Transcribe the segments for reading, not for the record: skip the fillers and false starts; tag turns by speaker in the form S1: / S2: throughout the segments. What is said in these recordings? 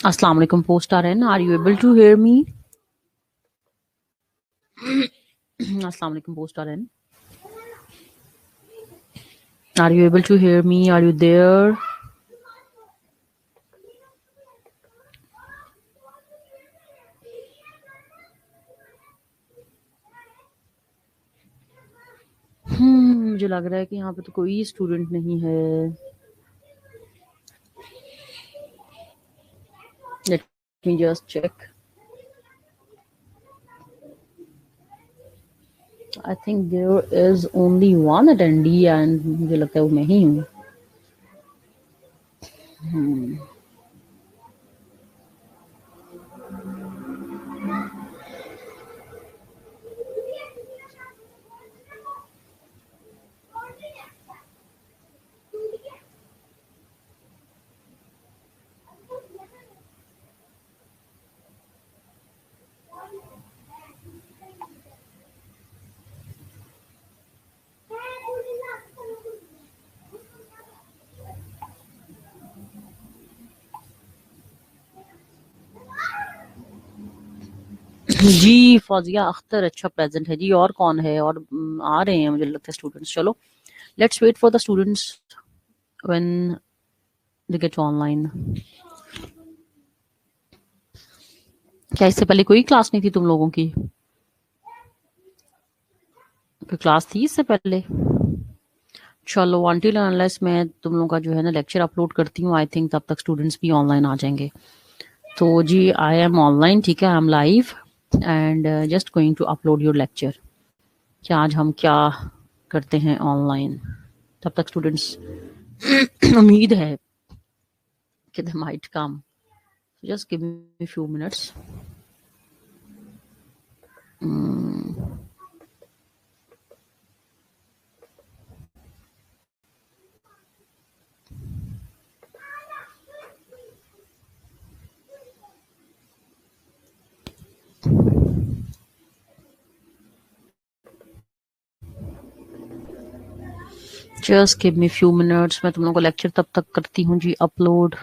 S1: Assalamu alaikum post RN. Are you able to hear me? Assalamu alaikum post RN. Are you able to hear me? Are you there? मुझे लग रहा है कि यहाँ पे तो कोई स्टूडेंट नहीं है. Let me just check. I think there is only one attendee and मुझे लगता है वो मैं ही हूँ. जी फौजिया अख्तर अच्छा प्रेजेंट है जी. और कौन है? और आ रहे हैं मुझे लगता है स्टूडेंट्स. चलो let's wait for the students when they get online. क्या इससे पहले कोई क्लास नहीं थी तुम लोगों की? कोई क्लास थी इससे पहले? चलो अनटिल अनलेस मैं तुम लोगों का जो है ना लेक्चर अपलोड करती हूँ, आई थिंक तब तक स्टूडेंट्स भी ऑनलाइन आ जाएंगे. तो जी आई एम ऑनलाइन, ठीक है, I am live and just going to upload your lecture. कि आज हम क्या करते हैं ऑनलाइन. तब तक स्टूडेंट्स उम्मीद है कि they might come. Just give me few minutes. Just give me few minutes. मैं तुम लोगों को लेक्चर तब तक करती हूँ जी अपलोड.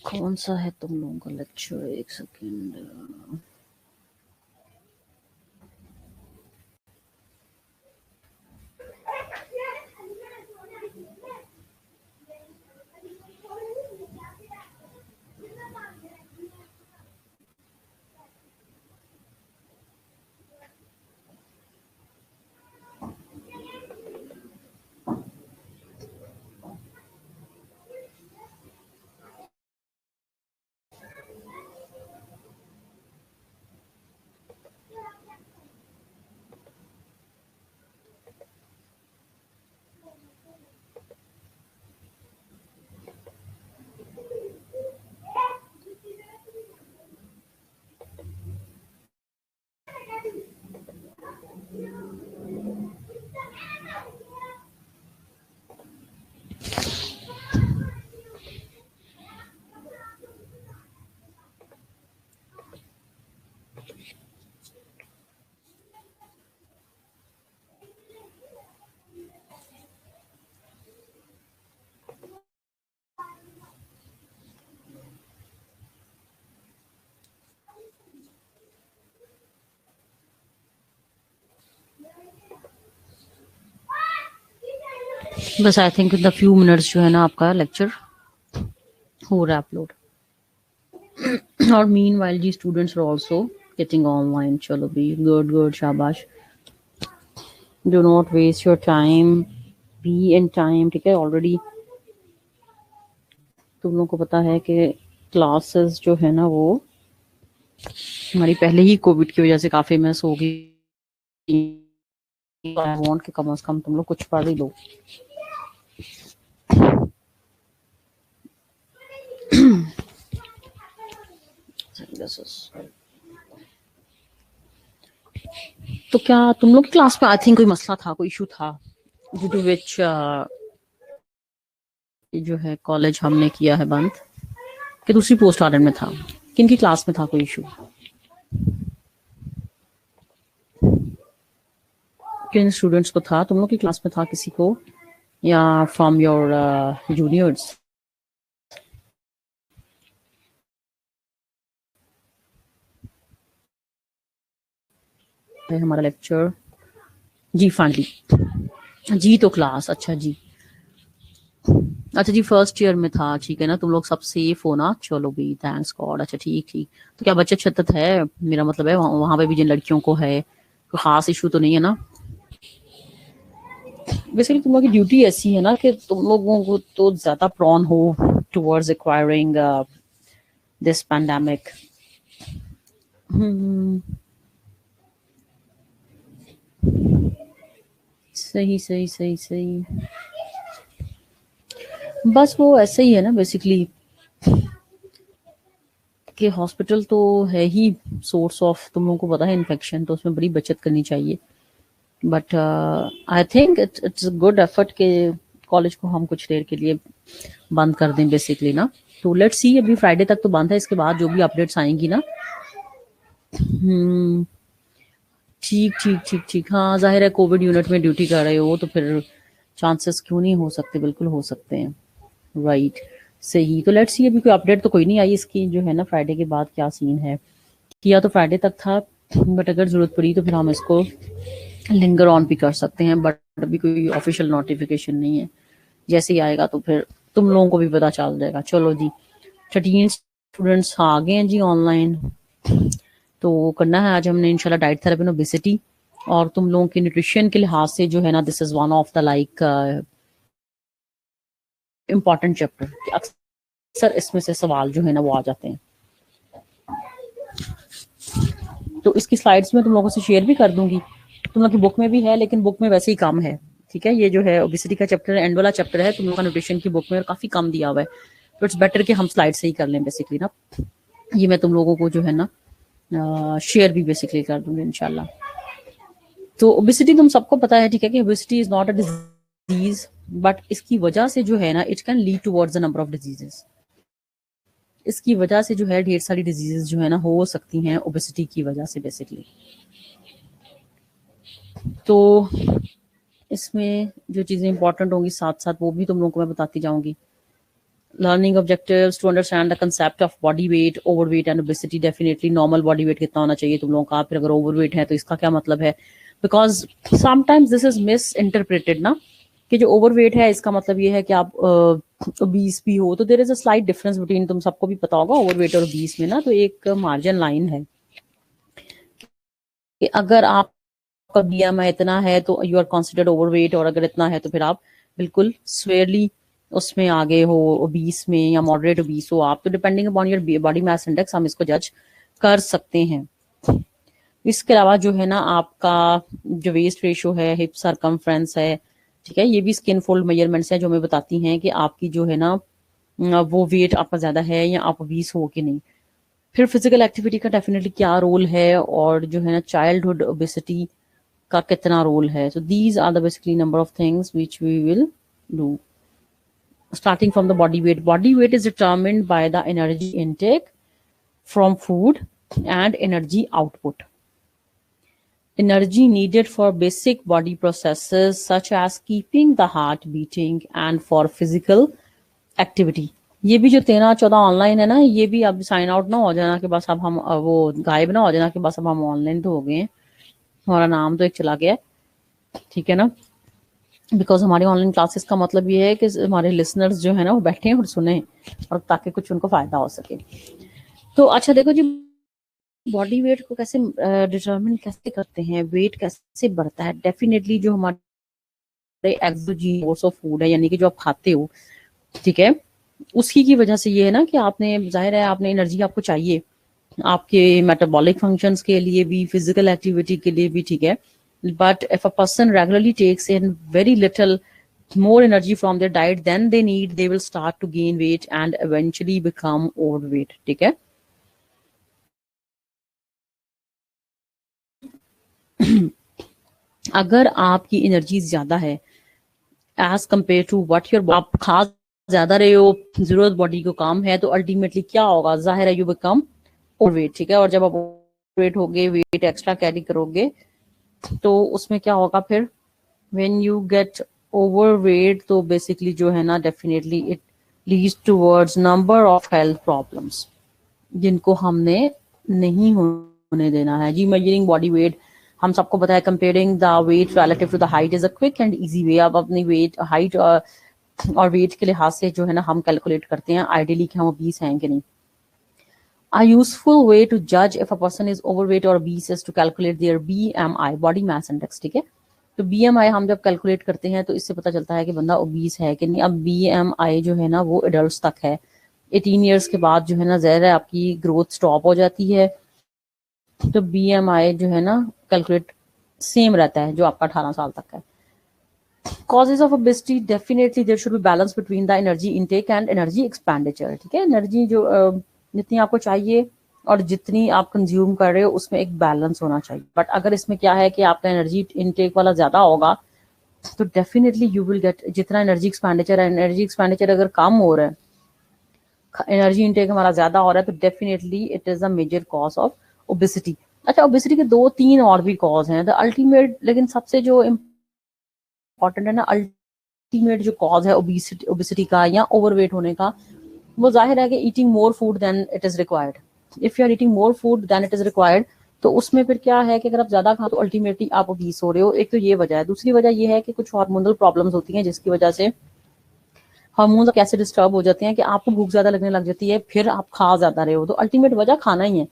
S1: कौन सा है तुम लोगों का लेक्चर? एक सेकेंड. बस I think in the few minutes जो है ना आपका लेक्चर हो रहा है अपलोड. और meanwhile the students are also getting online. चलो भी गुड गुड, शाबाश. Do not waste your time, be in time, ठीक है. ऑलरेडी तुम लोगों को पता है कि क्लासेस जो है ना वो हमारी पहले ही कोविड की वजह से काफी मिस हो गई. आई वांट कि कम से कम तुम लोग कुछ पढ़ ही लो. तो क्या तुम लोग की क्लास में आई थिंक कोई मसला था, कोई इशू था ड्यू टू विच जो है कॉलेज हमने किया है बंद, कि दूसरी पोस्ट आर्डर में था? किन की क्लास में था कोई इशू? किन स्टूडेंट्स को था? तुम लोग की क्लास में था किसी को, या फ्रॉम योर जूनियर्स? है हमारा लेक्चर? जी फाइनली जी, तो क्लास अच्छा जी, अच्छा जी फर्स्ट ईयर में था, ठीक है ना, तुम लोग सब सेफ हो ना? चलो भी थैंक्स गॉड। अच्छा ठीक ठीक, तो क्या बच्चे छतत है? मेरा मतलब है वहां पे भी जिन लड़कियों को है कोई खास इशू तो नहीं है ना? बेसिकली तुम लोगों की ड्यूटी ऐसी है ना कि तुम लोगों को तो ज्यादा प्रॉन हो टुवर्ड्स एक्वायरिंग दिस पैंडेमिक। सही सही सही सही, बस वो ऐसे ही है ना बेसिकली कि हॉस्पिटल तो है ही सोर्स ऑफ, तुम लोगों को पता है, इन्फेक्शन, तो उसमें बड़ी बचत करनी चाहिए। But I think it's good effort के कॉलेज को हम कुछ देर के लिए बंद कर दें बेसिकली ना। तो लेट्स सी, अभी फ्राइडे तक तो बंद है, इसके बाद जो भी अपडेट्स आएंगी ना। हम्म, ठीक ठीक ठीक ठीक, हाँ जाहिर है कोविड यूनिट में ड्यूटी कर रहे हो तो फिर चांसेस क्यों नहीं हो सकते, बिल्कुल हो सकते हैं। राइट, सही। तो लेट्स सी, अभी कोई अपडेट तो कोई नहीं आई इसकी जो है ना, फ्राइडे के बाद क्या सीन है। किया तो फ्राइडे तक था, बट अगर जरूरत पड़ी तो फिर हम इसको लिंगर ऑन भी कर सकते हैं, बट अभी कोई ऑफिशियल नोटिफिकेशन नहीं है। जैसे ही आएगा तो फिर तुम लोगों को भी पता चल जाएगा। चलो जी, 13 स्टूडेंट्स आ गए हैं जी ऑनलाइन। तो करना है आज हमने इंशाल्लाह डाइट थेरेपी एंड ओबेसिटी, और तुम लोगों के न्यूट्रिशन के लिहाज से जो है ना, this is one of the like important chapter. अक्सर इसमें से सवाल जो है ना वो आ जाते हैं। तो इसकी स्लाइड्स में तुम लोगों से शेयर भी कर दूंगी, तुम लोग की बुक में भी है, लेकिन बुक में वैसे ही कम है। ठीक है, ये जो है ओबेसिटी का चैप्टर एंड वाला चैप्टर है, तुम लोग का न्यूट्रिशन की बुक में और काफी कम दिया हुआ है। तो इट्स बेटर कि हम स्लाइड से ही कर लें बेसिकली ना। ये मैं तुम लोगों को जो है ना शेयर भी बेसिकली कर दूंगी इंशाल्लाह। तो ओबेसिटी तुम सबको पता है, ठीक है, कि obesity is not a disease, but इसकी वजह से जो है ना, it can lead towards the number of diseases. इसकी वजह से जो है ढेर सारी डिजीजेस जो है ना हो सकती हैं ओबेसिटी की वजह से बेसिकली। तो इसमें जो चीजें इंपॉर्टेंट होंगी साथ साथ वो भी तुम लोगों को मैं बताती जाऊंगी। Learning objectives to understand the concept of body weight, overweight and obesity. Definitely normal body weight कितना होना चाहिए तुम लोगों का, फिर अगर ओवरवेट है तो इसका क्या मतलब है, because sometimes this is miss interpreted ना, कि जो ओवरवेट है इसका मतलब ये है कि आप 20 भी हो। तो there is a slight difference between, तुम सबको भी पता होगा, ओवरवेट और 20 में ना, तो एक मार्जिन लाइन है कि अगर आपका बीएमआई इतना है तो यू आर कंसिडर्ड ओवरवेट, और अगर इतना है तो फिर आप बिल्कुल स्वेयरली उसमें आगे हो, ओबीस में या मॉडरेट ओबीस हो आप, तो depending upon your body mass index हम इसको जज कर सकते हैं। इसके अलावा जो है ना आपका जो वेस्ट रेशियो है, हिप सरकमफ्रेंस है, ठीक है, ये भी स्किन फोल्ड मेजरमेंट्स हैं जो हमें बताती हैं कि आपकी जो है ना वो वेट आपका ज्यादा है या आप ओबीस हो कि नहीं। फिर फिजिकल एक्टिविटी का डेफिनेटली क्या रोल है, और जो है ना चाइल्डहुड ओबेसिटी का कितना रोल है। So these are the basically number of things which we will do. Starting from the body weight. Body weight is determined by the energy intake from food and energy output. Energy needed for basic body processes such as keeping the heart beating and for physical activity. ये भी जो 13-14 online है ना, ये भी अब sign out ना हो जाना कि बस अब हम वो गायब ना हो जाना कि बस अब हम ऑनलाइन तो हो गए हैं, हमारा नाम तो एक चला गया है, ठीक है ना। बिकॉज हमारी ऑनलाइन क्लासेस का मतलब ये है कि हमारे लिसनर्स जो है ना वो बैठे और सुने, और ताकि कुछ उनको फायदा हो सके। तो अच्छा देखो जी, बॉडी वेट को कैसे डिटरमिन कैसे करते हैं, वेट कैसे बढ़ता है। डेफिनेटली जो हमारे एक्सोजीन ऑफ फूड है, यानी कि जो आप खाते हो, ठीक है, उसकी की वजह से ये है ना कि आपने, जाहिर है आपने एनर्जी आपको चाहिए आपके मेटाबॉलिक फंक्शंस के लिए भी, फिजिकल एक्टिविटी के लिए भी, ठीक है। But if a person regularly takes in very little more energy from their diet than they need, they will start to gain weight and eventually become overweight, ठीक है। अगर आपकी एनर्जी ज्यादा है as compare to what your, आप खा ज्यादा रहे हो, जरूरत बॉडी को कम है, तो अल्टीमेटली क्या होगा, जाहिर है यू बिकम ओवरवेट, ठीक है। और जब आप ओवरवेट होगे, वेट एक्स्ट्रा कैरी करोगे, तो उसमें क्या होगा फिर, व्हेन यू गेट ओवरवेट, तो बेसिकली जो है ना definitely it leads towards number of health problems जिनको हमने नहीं होने देना है जी। मेजरिंग बॉडी वेट हम सबको पता है comparing the weight relative to the height is a quick and easy way. अब अपनी वेट हाइट और वेट के लिहाज से जो है ना हम कैलकुलेट करते हैं आइडियली कि हम ओबीस हैं कि नहीं। A useful way to judge if a person is overweight or obese is to calculate their BMI, body mass index, ठीक है। तो BMI हम जब कैलकुलेट करते हैं तो इससे पता चलता है कि बंदा ओबीस है कि नहीं। अब BMI जो है ना वो एडल्ट तक है, 18 ईयर्स के बाद जो है ना ज़ाहिर है आपकी ग्रोथ स्टॉप हो जाती है, तो BMI जो है ना कैलकुलेट सेम रहता है जो आपका 18 साल तक है। Causes of obesity, definitely there should be balance between the energy intake and energy expenditure, ठीक है। एनर्जी जो जितनी आपको चाहिए और जितनी आप कंज्यूम कर रहे हो उसमें एक बैलेंस होना चाहिए। बट अगर इसमें क्या है कि आपका एनर्जी इनटेक वाला ज्यादा होगा तो डेफिनेटली यू विल गेट, जितना एनर्जी एक्सपेंडिचर है, एनर्जी एक्सपेंडिचर अगर कम हो रहा है, एनर्जी इनटेक हमारा ज्यादा हो रहा है, तो definitely it is a major cause of obesity. अच्छा, ओबेसिटी के 2-3 और भी कॉज हैं। द अल्टीमेट, लेकिन सबसे जो इम्पोर्टेंट है ना, अल्टीमेट जो कॉज है ओबेसिटी का या ओवरवेट होने का, वो जाहिर है कि eating more food then it is required. If you are eating more food then it is required, तो उसमें फिर क्या है कि अगर आप ज्यादा खाओ तो अल्टीमेटली आप ओबीस हो रहे हो। एक तो ये वजह है। दूसरी वजह ये है कि कुछ हार्मोनल प्रॉब्लम्स होती हैं जिसकी वजह से हार्मोन्स कैसे डिस्टर्ब हो जाते हैं कि आपको भूख ज्यादा लगने लग जाती है, फिर आप खा ज्यादा रहे हो। तो अल्टीमेट वजह खाना ही है,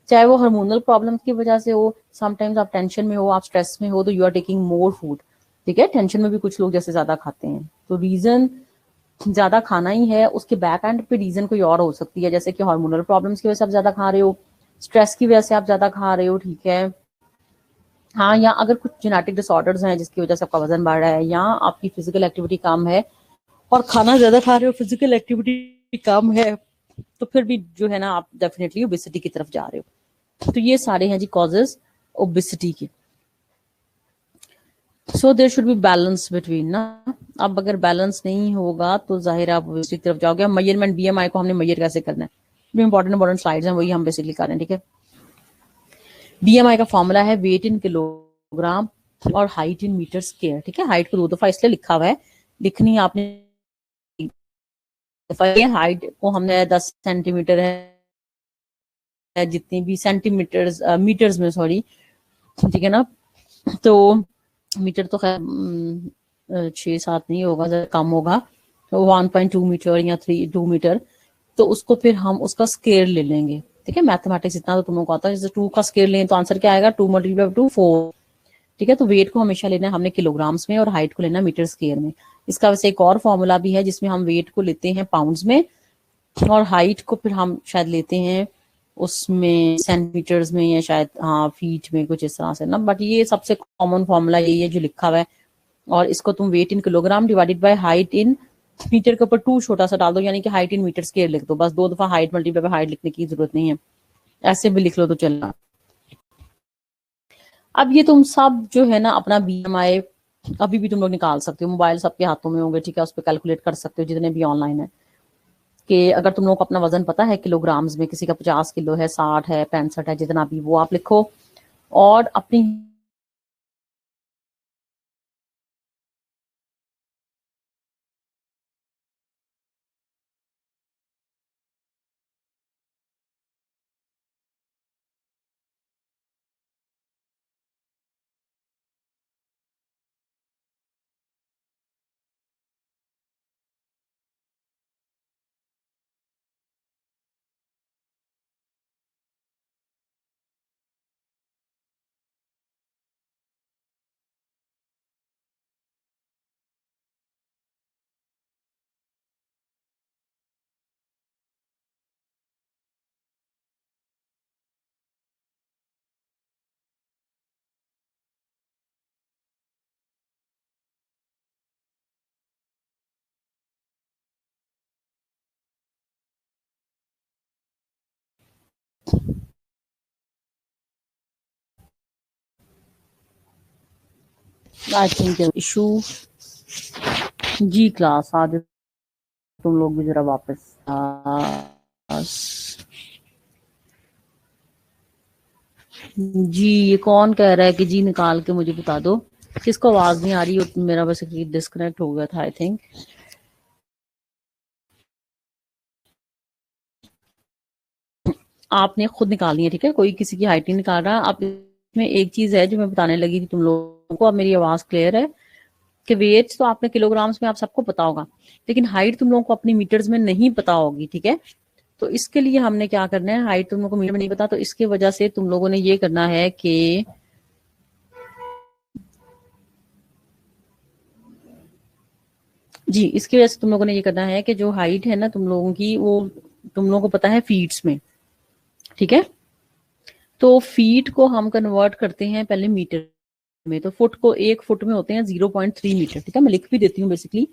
S1: चाहे वो हार्मोनल प्रॉब्लम्स की वजह से हो, समटाइम्स आप टेंशन में हो, आप स्ट्रेस में हो, तो you are taking more food, ठीक है। टेंशन में भी कुछ लोग जैसे ज्यादा खाते हैं, तो रीजन ज्यादा खाना ही है। उसके बैक एंड पे रीजन कोई और हो सकती है, जैसे कि हार्मोनल प्रॉब्लम्स की वजह से आप ज्यादा खा रहे हो, स्ट्रेस की वजह से आप ज्यादा खा रहे हो, ठीक है। हाँ, या अगर कुछ जेनेटिक डिसऑर्डर्स हैं जिसकी वजह से आपका वजन बढ़ रहा है, या आपकी फिजिकल एक्टिविटी कम है और खाना ज्यादा खा रहे हो, फिजिकल एक्टिविटी कम है, तो फिर भी जो है ना आप डेफिनेटली ओबेसिटी की तरफ जा रहे हो। तो ये सारे हैं जी कॉजेज ओबेसिटी के। So there should be balance between ना। अब अगर बैलेंस नहीं होगा तो जाहिर आप ओबेसिटी की तरफ जाओगे। मेजरमेंट BMI को हमने मेजर कैसे करना है, जो इंपॉर्टेंट स्लाइड्स हैं वही हम बेसिकली कर रहे हैं, ठीक है। BMI का फॉर्मूला है वेट इन किलोग्राम और हाइट इन मीटर स्क्वायर, ठीक है। हाइट को 2 दफा इसलिए लिखा हुआ है, लिखनी है आपने हाइट को हमने 10 सेंटीमीटर है, जितनी भी सेंटीमीटर्स मीटर्स में, सॉरी, ठीक है ना। तो मीटर तो खैर 6-7 नहीं होगा, ज्यादा कम होगा, तो 1.2 मीटर या 2 मीटर। तो उसको फिर हम उसका स्केयर ले लेंगे, ठीक है। मैथमेटिक्स इतना तो तुम लोगों को आता है, जैसे 2 का स्केयर लें तो आंसर क्या आएगा, 2 मल्टीप्लाई 2 4, ठीक है। तो वेट को हमेशा लेना है हमने किलोग्राम्स में और हाइट को लेना मीटर स्केयर में। इसका वैसे एक और फॉर्मूला भी है जिसमें हम वेट को लेते हैं पाउंड्स में और हाइट को फिर हम शायद लेते हैं उसमें सेंटीमीटर्स में या शायद हाँ फीट में, कुछ इस तरह से ना। बट ये सबसे कॉमन फॉर्मूला यही है जो लिखा हुआ है। और इसको तुम weight in kilogram divided by height in metre के ऊपर 2 छोटा सा डाल दो, यानी कि हाइट इन मीटर स्क्वायर लिख दो। बस 2 दफा हाइट मल्टीप्लाई बाय हाइट लिखने की जरूरत नहीं है, ऐसे भी लिख लो तो चलना। अब ये तुम सब जो है ना अपना BMI अभी भी तुम लोग निकाल सकते हो, मोबाइल सबके हाथों में होंगे, ठीक है। उस पर कैलकुलेट कर सकते हो जितने भी ऑनलाइन है, कि अगर तुम लोग को अपना वजन पता है किलोग्राम्स में, किसी का 50 किलो है, 60 है, 65 है, जितना भी, वो आप लिखो और अपनी I think issue the class आज तुम लोग भी जरा वापस जी। ये कौन कह रहा है कि जी निकाल के मुझे बता दो, किसको आवाज नहीं आ रही। मेरा बस डिस्कनेक्ट हो गया था आई थिंक। आपने खुद निकालनी है, ठीक है। कोई किसी की हाइट नहीं निकाल रहा, आप में एक चीज है जो मैं बताने लगी थी तुम लोगों को, अब मेरी आवाज क्लियर है? कि वेट्स तो आपने किलोग्राम्स में आप सबको पता होगा, लेकिन हाइट तुम लोगों को अपनी मीटर्स में नहीं पता होगी, ठीक है? तो इसके लिए हमने क्या करना है, हाइट तुम लोगों को मीटर में नहीं पता, तो इसके वजह से तुम लोगों ने ये करना है कि जी, इसकी वजह से तुम लोगों ने ये करना है कि जो हाइट है ना तुम लोगों की, वो तुम लोगों को पता है फीट्स में, ठीक है? तो फीट को हम कन्वर्ट करते हैं पहले मीटर में। तो फुट को, एक फुट में होते हैं 0.3 मीटर, ठीक है? मैं लिख भी देती हूँ बेसिकली।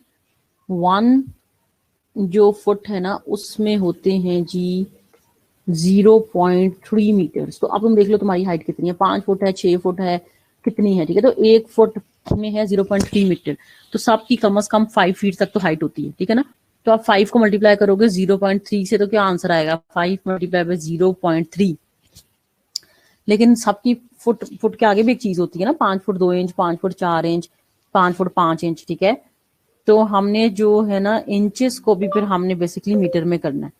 S1: वन जो फुट है ना उसमें होते हैं जी 0.3 मीटर्स। तो अब तुम देख लो तुम्हारी हाइट कितनी है, 5 फुट है, 6 फुट है, कितनी है, ठीक है? तो एक फुट में है 0.3 मीटर, तो सबकी कम से कम 5 फीट तक तो हाइट होती है, ठीक है ना? तो आप 5 को मल्टीप्लाई करोगे 0.3 से, तो क्या आंसर आएगा? 5 मल्टीप्लाई बाय 0.3। लेकिन सबकी फुट फुट के आगे भी एक चीज होती है ना, 5 foot 2 inch, 5 foot 4 inch, 5 foot 5 inch, ठीक है? तो हमने जो है ना इंचेस को भी फिर हमने बेसिकली मीटर में करना है।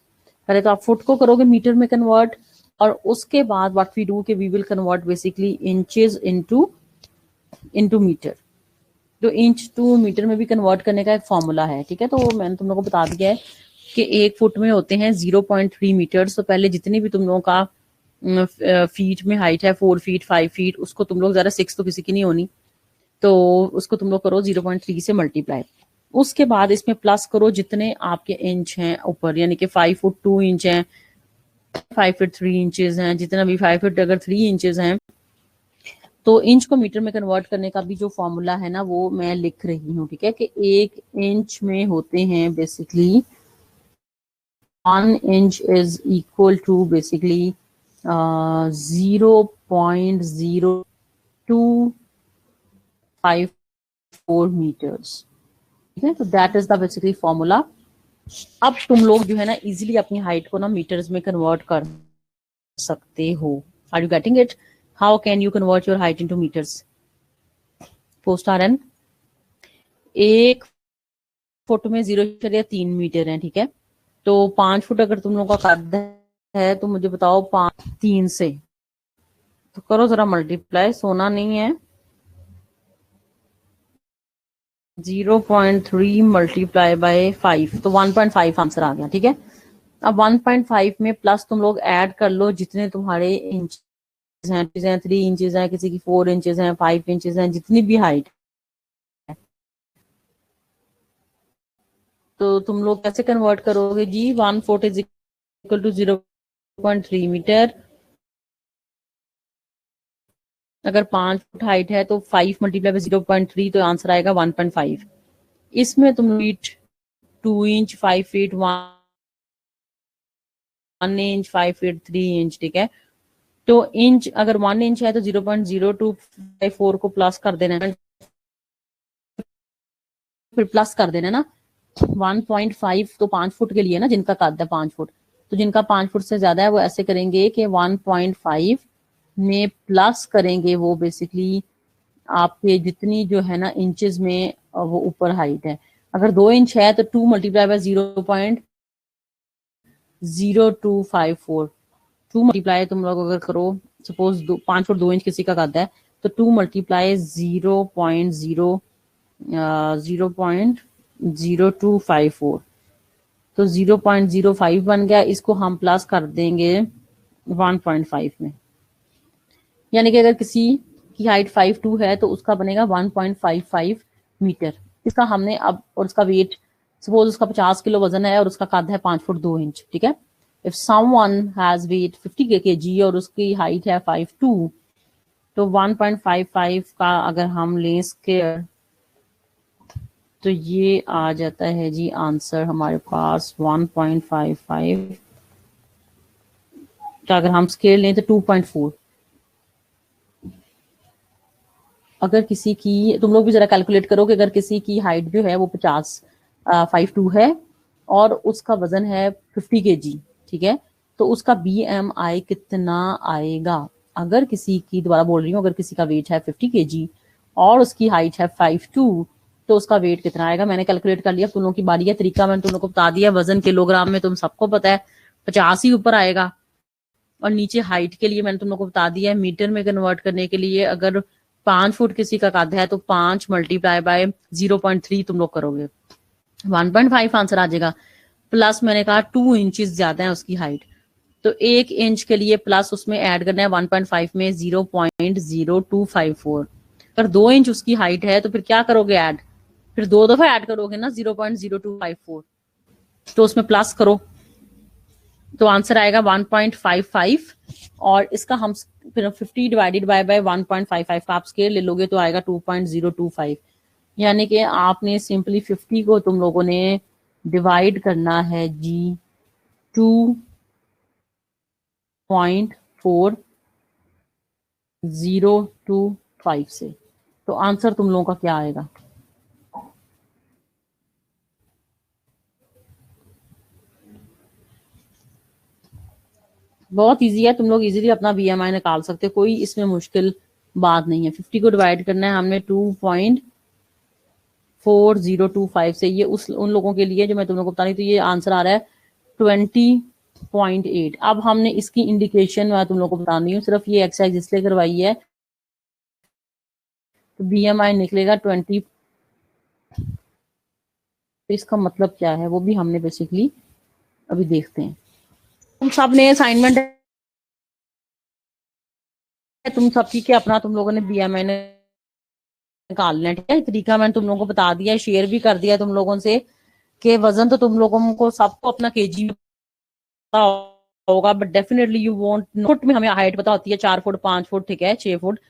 S1: पहले तो आप फुट को करोगे मीटर में कन्वर्ट, और उसके बाद व्हाट वी डू कि we will convert basically inches into into metre. तो इंच टू मीटर में भी कन्वर्ट करने का एक फॉर्मूला है, ठीक है? तो मैंने तुम लोगों को बता दिया है कि एक फुट में होते हैं 0.3 मीटर। तो पहले जितनी भी तुम लोगों का फीट में हाइट है, 4 फीट 5 फीट, उसको तुम लोग, जरा 6 तो किसी की नहीं होनी, तो उसको तुम लोग करो 0.3 से मल्टीप्लाई। उसके बाद इसमें प्लस करो जितने आपके इंच हैं ऊपर, यानी कि 5 फुट 2 इंच है, 5 फीट 3 इंचेस हैं, जितना भी 5 फीट अगर 3 इंचेस हैं, तो इंच को मीटर में कन्वर्ट करने का भी जो फॉर्मूला है ना वो मैं लिख रही हूँ, ठीक है? कि एक इंच में होते हैं basically 1 inch is equal to basically 0.0254 metres, ठीक है? तो that is the basically formula. अब तुम लोग जो है ना इजीली अपनी हाइट को ना मीटर्स में कन्वर्ट कर सकते हो। Are you getting it? How can you convert your height into metres? Post R N, एक फुट में 0.3 मीटर है, ठीक है? तो 5 फुट अगर तुम लोगों का कद है, तो मुझे बताओ 5 3 से, तो करो जरा मल्टीप्लाई, सोना नहीं है। 0.3 मल्टीप्लाई बाय 5, तो 1.5 आंसर आ गया, ठीक है? अब 1.5 में प्लस तुम लोग ऐड कर लो जितने तुम्हारे इंच हैं, 3 इंचेस हैं, किसी की 4 इंचेस हैं, 5 इंचेस हैं, जितनी भी हाइट है। तो तुम लोग कैसे कन्वर्ट करोगे जी? 1 foot is equal to 0.3 metre. अगर 5 फुट हाइट है तो 5 मल्टीप्लाई बाय 0.3, तो आंसर आएगा 1.5। इसमें तुम feet 2 inch, 5 feet 1 inch, 5 feet 3 inch, ठीक है? तो इंच अगर 1 इंच है तो 0.0254 को प्लस कर देना है, फिर प्लस कर देना ना 1.5। तो 5 फुट के लिए ना, जिनका कद है 5 फुट, तो जिनका 5 फुट से ज्यादा है वो ऐसे करेंगे कि 1.5 में प्लस करेंगे वो बेसिकली आपके जितनी जो है ना इंचेस में वो ऊपर हाइट है। अगर 2 इंच है तो 2 मल्टीप्लाई बाय 0.0254, 2 मल्टीप्लाई तुम लोग अगर करो, सपोज 5 फुट 2 इंच किसी का कद है, तो 2 मल्टीप्लाई 0.0254, तो 0.05 बन गया। इसको हम प्लस कर देंगे 1.5 में, यानी कि अगर किसी की हाइट 5'2" है तो उसका बनेगा 1.55 मीटर। इसका हमने अब, और उसका वेट सपोज उसका 50 किलो वजन है और उसका कद है 5 फुट 2 इंच, ठीक है? If someone has weight 50 kg और उसकी हाइट है 5'2", तो 1.55 का अगर हम लें स्क्वायर, तो ये आ जाता है जी आंसर हमारे पास 1.55 का अगर हम स्केल लें तो 2.4। अगर किसी की, तुम लोग भी जरा कैलकुलेट करो कि अगर किसी की हाइट जो है वो 5'2" है और उसका वजन है 50 kg, ठीक है? तो उसका BMI कितना आएगा? अगर किसी की, दोबारा बोल रही हूँ, अगर किसी का वेट है 50 kg और उसकी हाइट है 5'2", तो उसका वेट कितना आएगा? मैंने कैलकुलेट कर लिया, तुम लोगों की बारी है, तरीका मैंने तुम लोग को बता दिया। वजन किलोग्राम में तुम सबको पता है 50 ही ऊपर आएगा, और नीचे हाइट के लिए मैंने तुम लोग को बता दिया है। मीटर में कन्वर्ट करने के लिए अगर 5 फुट किसी का कद है तो 5 मल्टीप्लाई बाय 0.3 तुम लोग करोगे, 1.5 आंसर आ जाएगा। प्लस मैंने कहा 2 इंचेस ज्यादा है उसकी हाइट, तो 1 इंच के लिए प्लस उसमें ऐड करना है 1.5 में 0.0254। अगर 2 इंच उसकी हाइट है तो फिर क्या करोगे ऐड, फिर 2 दफा ऐड करोगे ना 0.0254, तो उसमें प्लस करो तो आंसर आएगा 1.55। और इसका हम फिर 50 डिवाइडेड बाय 1.55 का आप स्केल ले लोगे तो आएगा 2.025। यानी कि आपने सिंपली 50 को तुम लोगों ने डिवाइड करना है जी 2.4025 से, तो आंसर तुम लोगों का क्या आएगा? बहुत इजी है, तुम लोग इजीली अपना बीएमआई निकाल सकते हो, कोई इसमें मुश्किल बात नहीं है। 50 को डिवाइड करना है हमने 2.4025 से, ये उन लोगों के लिए जो मैं तुम लोगों को बता रही हूँ, तो ये आंसर आ रहा है 20.8। अब हमने इसकी इंडिकेशन मैं तुम लोगों को बता रही हूँ, सिर्फ ये एक्सरसाइज इसलिए करवाई है तो बीएमआई निकलेगा 20। तो इसका मतलब क्या है वो भी हमने बेसिकली अभी देखते हैं। तुम सब ने असाइनमेंट है, तुम सब ठीक है, अपना तुम लोगों ने बीएमआई निकालना है, ठीक है। तरीका मैंने तुम लोगों को बता दिया, शेयर भी कर दिया तुम लोगों से कि वजन तो तुम लोगों को सबको अपना केजी में पता होगा, but definitely you want foot में हमें हाइट पता होती है 4 फुट 5 फुट, ठीक है, 6 फुट।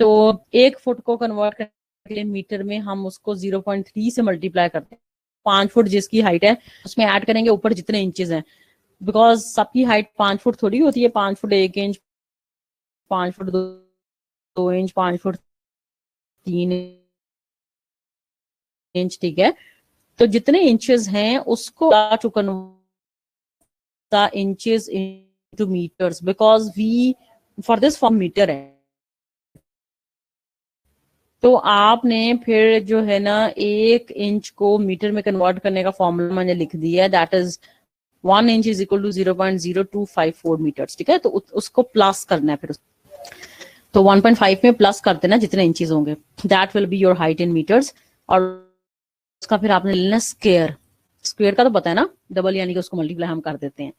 S1: तो 1 फुट को कन्वर्ट करने के लिए मीटर में हम उसको 0.3 से मल्टीप्लाई करते हैं। 5 फुट जिसकी हाइट है उसमें ऐड करेंगे ऊपर जितने इंचेस हैं, बिकॉज सबकी हाइट 5 फुट थोड़ी होती है, 5 foot 1 inch, 5 foot 2 inch, 5 foot 3 inch, ठीक है। तो जितने इंचेस हैं उसको to convert the inches into metres, because we for this form metre है। तो आपने फिर जो है ना 1 इंच को मीटर में कन्वर्ट करने का फॉर्मूला मैंने लिख दिया है, that is 1 inch is equal to 0.0254 metres, ठीक है। तो उसको प्लस करना है, फिर तो 1.5 में प्लस कर देना जितने इंचेस होंगे, that will be your height in metres. और उसका फिर आपने लेना स्क्वायर, स्क्वायर का तो पता है ना, डबल यानी कि उसको मल्टीप्लाई हम कर देते हैं।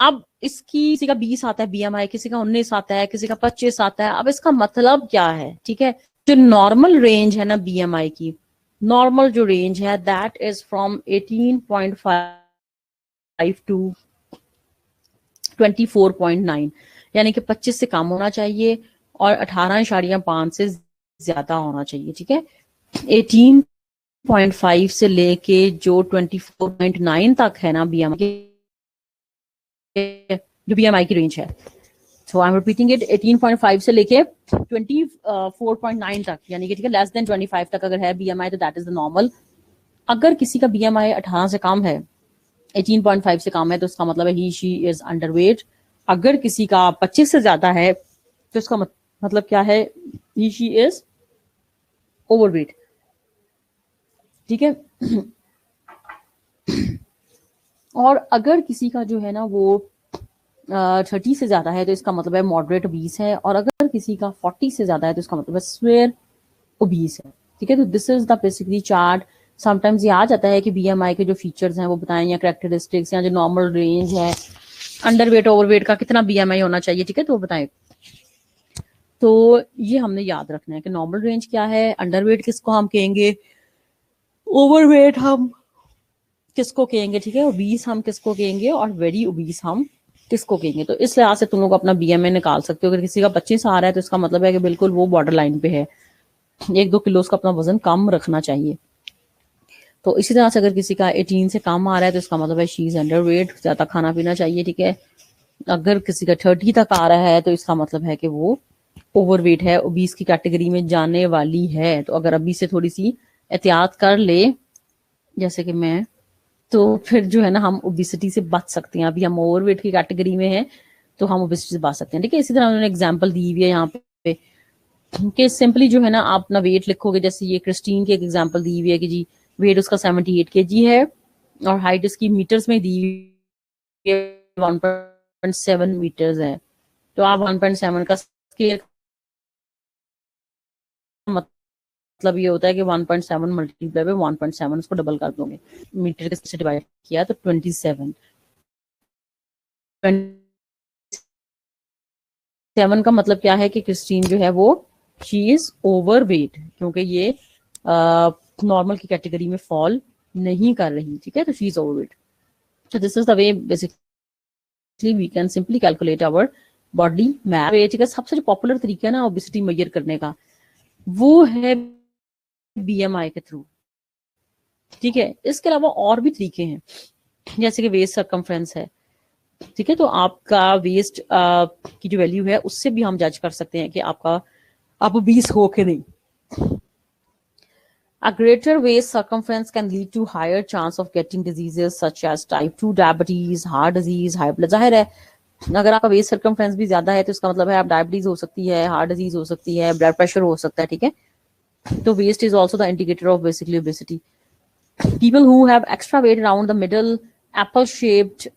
S1: अब इसकी किसी का 20 आता है बीएमआई, किसी का 19 आता है, किसी का 25 आता है। अब इसका मतलब क्या है, ठीक है। जो नॉर्मल रेंज है ना बीएमआई की, नॉर्मल जो रेंज है दैट इज फ्रॉम 18.5 टू 24.9, यानी कि 25 से कम होना चाहिए और 18.5 से ज्यादा होना चाहिए, ठीक है। 18.5 से लेके जो 24.9 तक है ना बीएमआई, जो बीएमआई की रेंज है, सो आई एम रिपीटिंग इट, 18.5 से लेके 24.9 तक, यानी कि ठीक है लेस देन 25 तक अगर है बीएमआई तो दैट इज द नॉर्मल। अगर किसी का बीएमआई 18 से कम है, 18.5 से कम है, तो इसका मतलब है ही शी इज अंडरवेट। अगर किसी का 25 से ज्यादा है तो इसका मतलब क्या है, ही शी इज ओवरवेट, ठीक है। और अगर किसी का जो है ना वो 30 से ज्यादा है तो इसका मतलब है मॉडरेट ओबीस है, और अगर किसी का 40 से ज्यादा है तो इसका मतलब है स्वेयर ओबीस है, ठीक है। तो this is the basically chart. Sometimes ये आ जाता है कि बीएमआई के जो फीचर्स हैं वो बताएं, या कैरेक्टरिस्टिक्स, या जो नॉर्मल रेंज है, अंडरवेट ओवरवेट का कितना बीएमआई होना चाहिए, ठीक है, तो वो बताएं। तो ये हमने याद रखना है कि नॉर्मल रेंज क्या है, अंडरवेट किसको हम कहेंगे, ओवरवेट हम किसको कहेंगे, ठीक है, ओबीस हम किसको कहेंगे, और वेरी ओबीस हम किसको कहेंगे। तो इस लिहाज से तुम लोग अपना बीएमआई निकाल सकते हो। अगर किसी का 25 आ रहा है तो इसका मतलब है कि बिल्कुल वो बॉर्डर लाइन पे है, 1-2 किलो उसका अपना वजन कम रखना चाहिए। तो इसी तरह से अगर किसी का 18 से कम आ रहा है तो इसका मतलब है शी इज अंडरवेट, ज्यादा खाना पीना चाहिए, ठीक है। अगर किसी का 30 तक आ रहा है तो इसका मतलब है कि वो ओवरवेट है, ओबीस की कैटेगरी में जाने वाली है। तो अगर अभी से थोड़ी सी एहतियात कर ले जैसे कि मैं, तो फिर जो है ना हम ओबिसिटी से बच सकते हैं। अभी हम ओवरवेट की कैटेगरी में हैं तो हम ओबिसिटी से बच सकते हैं, ठीक है। इसी तरह उन्होंने एग्जांपल दी हुई है यहाँ पे कि सिंपली जो है ना आप अपना वेट लिखोगे, जैसे ये क्रिस्टीन की एक एग्जांपल दी हुई है कि जी वेट उसका 78 kg है और हाइट इसकी मीटर्स में दी हुई है 1.7 मीटर्स है, तो आप 1.7 का स्केल मतलब ये होता है कि 1.7 मल्टीप्लाई बाय 1.7 उसको डबल कर दोगे, मीटर के से डिवाइड किया तो 27। 27 का मतलब क्या है कि क्रिस्टीन जो है वो शी इज ओवर वेट, क्योंकि ये नॉर्मल की कैटेगरी में फॉल नहीं कर रही, ठीक है, तो she is over weight. So this is the way basically we can simply calculate our body mass weight का सबसे जो पॉपुलर तरीका है ना ओबेसिटी मेजर करने का, वो है बीएमआई के थ्रू, ठीक है। इसके अलावा और भी तरीके हैं, जैसे कि वेस्ट सरकमफ्रेंस है, ठीक है, तो आपका वेस्ट की जो वैल्यू है उससे भी हम जज कर सकते हैं कि आप 20 हो के नहीं। A greater waist circumference can lead to higher chance of getting diseases such as type 2 diabetes, heart disease, high blood। जाहिर है अगर आपका वेस्ट सर्कमफ्रेंस भी ज्यादा है तो इसका मतलब है आप डायबिटीज हो सकती है, हार्ट डिजीज हो सकती है, ब्लड प्रेशर हो सकता है, ठीक है। तो waist is also the indicator of basically obesity. People who have extra weight around the middle, apple shaped,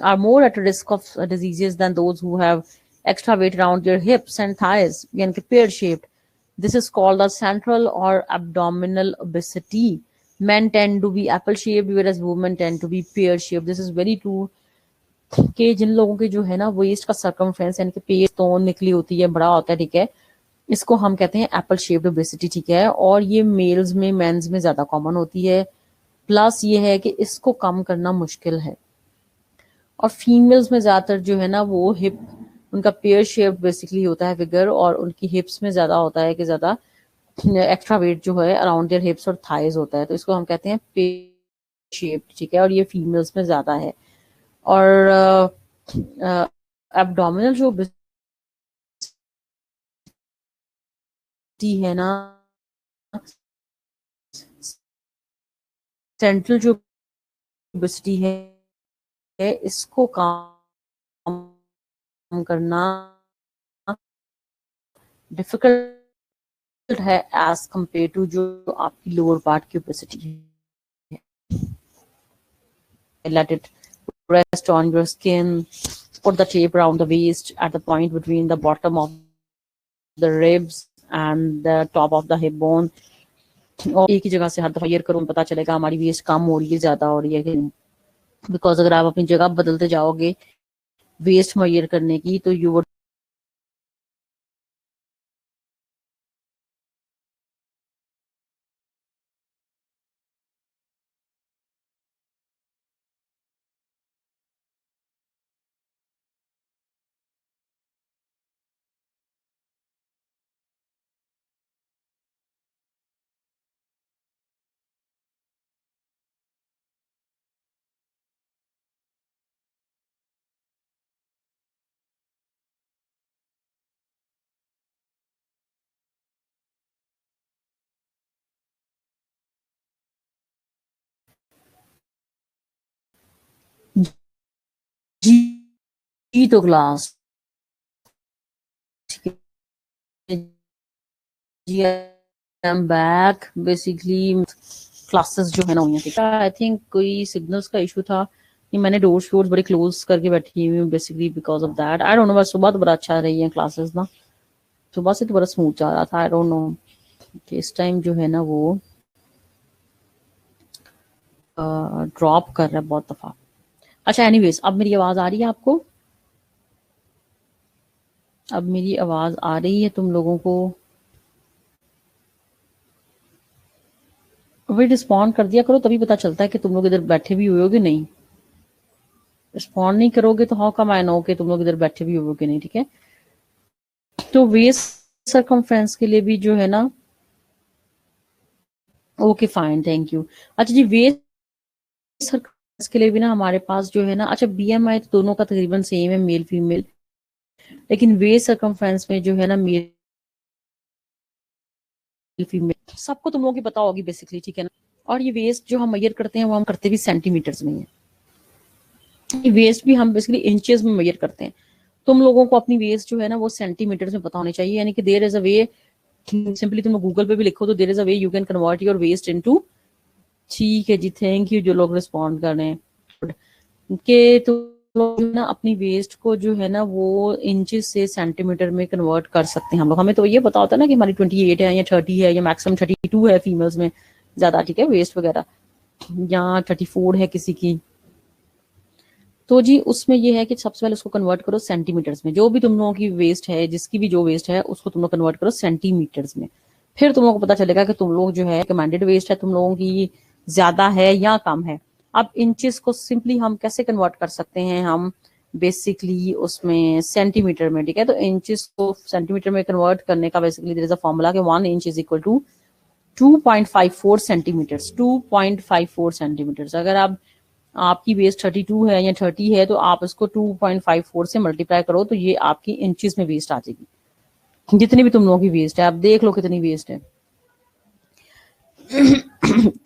S1: are more at risk of diseases than those who have extra weight around their hips and thighs, yani pear shaped। This is called the central or abdominal obesity। Men tend to be apple shaped whereas women tend to be pear shaped। This is very true कि जिन लोगों के जो है ना waste का circumference यानी कि पेट तो निकली होती है, बड़ा होता है, ठीक है, इसको हम कहते हैं एप्पल शेप्ड ओबेसिटी, ठीक है। और ये मेल्स में मेंस में ज्यादा कॉमन होती है, प्लस ये है कि इसको कम करना मुश्किल है। और फीमेल्स में ज्यादातर जो है ना वो हिप, उनका पेयर शेप बेसिकली होता है फिगर, और उनकी हिप्स में ज्यादा होता है कि ज्यादा एक्स्ट्रा वेट जो है अराउंड देयर हिप्स और थाइज होता है, तो इसको हम कहते हैं पेयर शेप, ठीक है, और ये फीमेल्स में ज्यादा है। और एब्डोमिनल जो है ना, सेंट्रल जो ओबेसिटी है इसको कम करना डिफिकल्ट है एज कंपेयर टू जो आपकी लोअर पार्ट की ओबेसिटी है। Let it rest on your skin, put the tape around the waist at the point between the bottom of the ribs and the top of the hip bone। और एक ही जगह से हर दफा ये करो, पता चलेगा हमारी वेस्ट कम हो रही है, ज्यादा हो रही है कि नहीं। बिकॉज अगर आप अपनी जगह बदलते जाओगे वेस्ट मेजर करने की तो यू वुड जी तो क्लास जी I am back. Basically classes जो है ना हुई थी, आई थिंक कोई सिग्नल्स का इशू था कि मैंने डोर्स वोर्स बड़े क्लोज करके बैठी हुई हूँ basically because of that. I don't know, बस सुबह तो बड़ा अच्छा रही है क्लासेस ना, सुबह से तो बड़ा स्मूथ जा रहा था। आई डोंट नो कि इस टाइम जो है ना वो ड्रॉप कर रहा है बहुत दफा। अच्छा एनीवेज, अब मेरी आवाज आ रही है आपको? अब मेरी आवाज आ रही है तुम लोगों को? वे रिस्पॉन्ड कर दिया करो, तभी पता चलता है कि तुम लोग इधर बैठे भी हुए हो कि नहीं। रिस्पॉन्ड नहीं करोगे तो हाउ कम आई नो कि तुम लोग इधर बैठे भी हो कि नहीं, ठीक है। तो वेस्ट सरकमफ्रेंस के लिए भी जो है ना, ओके फाइन, थैंक यू। अच्छा जी, वेस्ट सरकमफ्रेंस के लिए भी ना हमारे पास जो है ना, अच्छा बीएमआई तो दोनों का तकरीबन सेम है, मेल फीमेल, लेकिन वेस्ट सरकमफ्रेंस में जो है ना मेल फीमेल सबको तुम लोगों की पता होगी बेसिकली, ठीक है ना। और ये वेस्ट जो हम मेजर करते हैं वो हम करते भी सेंटीमीटर्स में है, वेस्ट भी हम बेसिकली इंचेस में मेजर करते हैं। तुम लोगों को अपनी वेस्ट जो है ना वो सेंटीमीटर्स में पता होनी चाहिए, यानी कि there is a way, simply तुम गूगल पे भी लिखो तो there is a way you can convert your waist into. ठीक है जी, थैंक यू जो लोग रिस्पॉन्ड कर रहे हैं कि लोग जो है ना अपनी वेस्ट को जो है ना वो इंचेस से सेंटीमीटर में कन्वर्ट कर सकते हैं हम लोग। हमें तो ये पता होता है ना कि हमारी 28 है या 30 है या मैक्सिमम 32 है फीमेल्स में ज्यादा, ठीक है, वेस्ट वगैरह, या 34 है किसी की। तो जी उसमें ये है कि सबसे पहले उसको कन्वर्ट करो सेंटीमीटर्स में। जो भी तुम लोगों की वेस्ट है, जिसकी भी जो वेस्ट है, उसको तुम लोग कन्वर्ट करो सेंटीमीटर्स में। फिर तुम लोगों को पता चलेगा कि तुम लोग जो है कमांडेड वेस्ट है तुम लोगों की ज्यादा है या कम है। अब इंचेस को सिंपली हम कैसे कन्वर्ट कर सकते हैं, हम बेसिकली उसमें सेंटीमीटर में, ठीक है। तो इंचेस को सेंटीमीटर में कन्वर्ट करने का basically there is a formula कि 1 inch is equal to 2.54 centimetres. 2.54 centimetres. अगर आप आपकी वेस्ट 32 है या 30 है तो आप इसको 2.54 से मल्टीप्लाई करो तो ये आपकी इंचेस में वेस्ट आ जाएगी। जितनी भी तुम लोगों की वेस्ट है, आप देख लो कितनी वेस्ट है।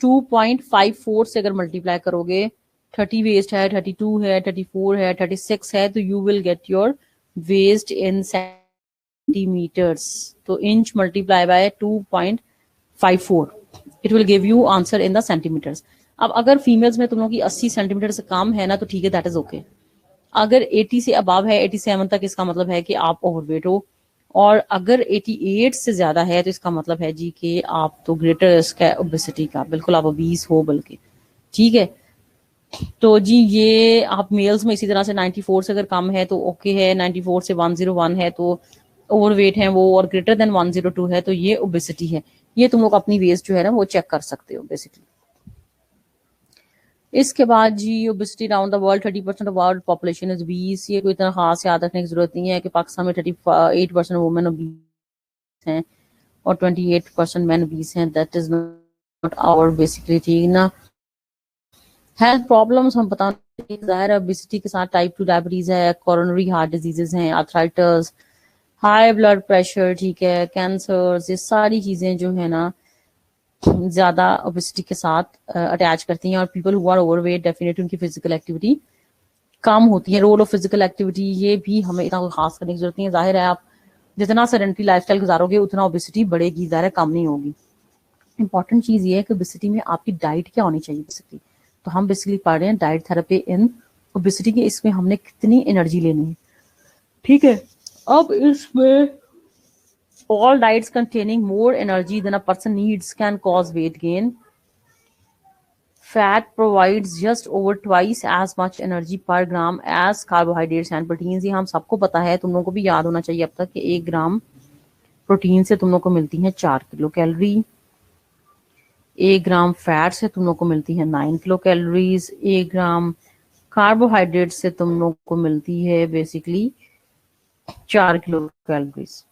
S1: 2.54 से अगर मल्टीप्लाई करोगे, 30 वेस्ट है, 32 है, 34 है, 36 है, तो you will get your waist in centimetres. तो inch multiply by 2.54, it will give you answer in the centimetres. अब अगर फीमेल्स में तुम लोग की 80 सेंटीमीटर से कम है ना तो ठीक है, दैट इज ओके। अगर 80 से अबव है, 87 तक, इसका मतलब है कि आप ओवरवेट हो। और अगर 88 से ज्यादा है तो इसका मतलब है जी कि आप तो ग्रेटर रिस्क है ओबेसिटी का, बिल्कुल आप ओबीस हो बल्कि, ठीक है। तो जी ये आप मेल्स में इसी तरह से 94 से अगर कम है तो ओके है, 94 से 101 है तो ओवरवेट है वो, और ग्रेटर देन 102 है तो ये ओबेसिटी है। ये तुम लोग अपनी वेस्ट जो है ना वो चेक कर सकते हो बेसिकली। इसके बाद जी obesity around the world, 30% of world population is obese। ये कोई इतना खास याद रखने की जरूरत नहीं है कि पाकिस्तान में 38% वुमेन obese हैं और 28% मैन obese हैं। That is not our basically, ठीक ना। हेल्थ प्रॉब्लम्स हम बता, जाहिर है ओबेसिटी के साथ टाइप 2 डायबिटीज है, कोरोनरी हार्ट डिजीजेस हैं, आर्थराइटिस, हाई ब्लड प्रेशर, ठीक है, कैंसर, ये सारी चीजें जो है ना ज्यादा ओबेसिटी के साथ अटैच करती हैं। और people who are overweight definitely उनकी फिजिकल एक्टिविटी कम होती है। रोल ऑफ फिजिकल एक्टिविटी ये भी हमें इतना खास करने की जरूरत नहीं है। जाहिर है आप जितना सेडेंटरी लाइफस्टाइल गुजारोगे उतना ओबेसिटी बढ़ेगी, जाहिर है कम नहीं होगी। इंपॉर्टेंट चीज ये है कि ओबेसिटी में आपकी डाइट क्या होनी चाहिए बेसिकली। तो हम बेसिकली पढ़ रहे हैं डाइट थेरेपी इन ओबेसिटी की, इसमें हमने कितनी एनर्जी लेनी है, ठीक है। अब इसमें all diets containing more energy than a person needs can cause weight gain. Fat provides just over twice as much energy per gram as carbohydrates and proteins। ये हम सबको पता है, तुम लोगों को भी याद होना चाहिए अब तक कि 1 ग्राम प्रोटीन से तुम लोग को मिलती है 4 किलो कैलोरी। 1 ग्राम फैट से तुम लोग को मिलती है 9 किलो कैलोरीज। 1 ग्राम कार्बोहाइड्रेट से तुम लोग को मिलती है बेसिकली 4 किलो कैलोरीज।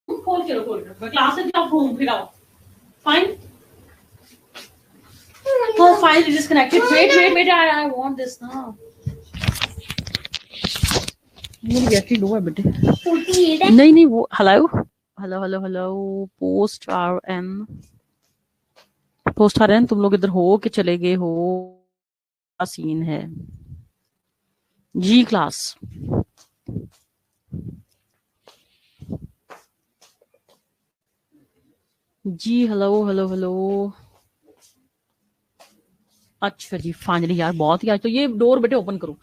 S1: खोल के रखो, क्लास से आप घूम फिर आओ। Fine, oh file is disconnected, wait, I want this now। मेरी बैटरी लो है बेटे। नहीं वो हेलो पोस्ट RN तुम लोग इधर हो कि चले गए हो? क्या सीन है जी क्लास? जी हेलो। अच्छा जी, फाइनली यार बहुत ही आज तो ये डोर बेटे ओपन करो।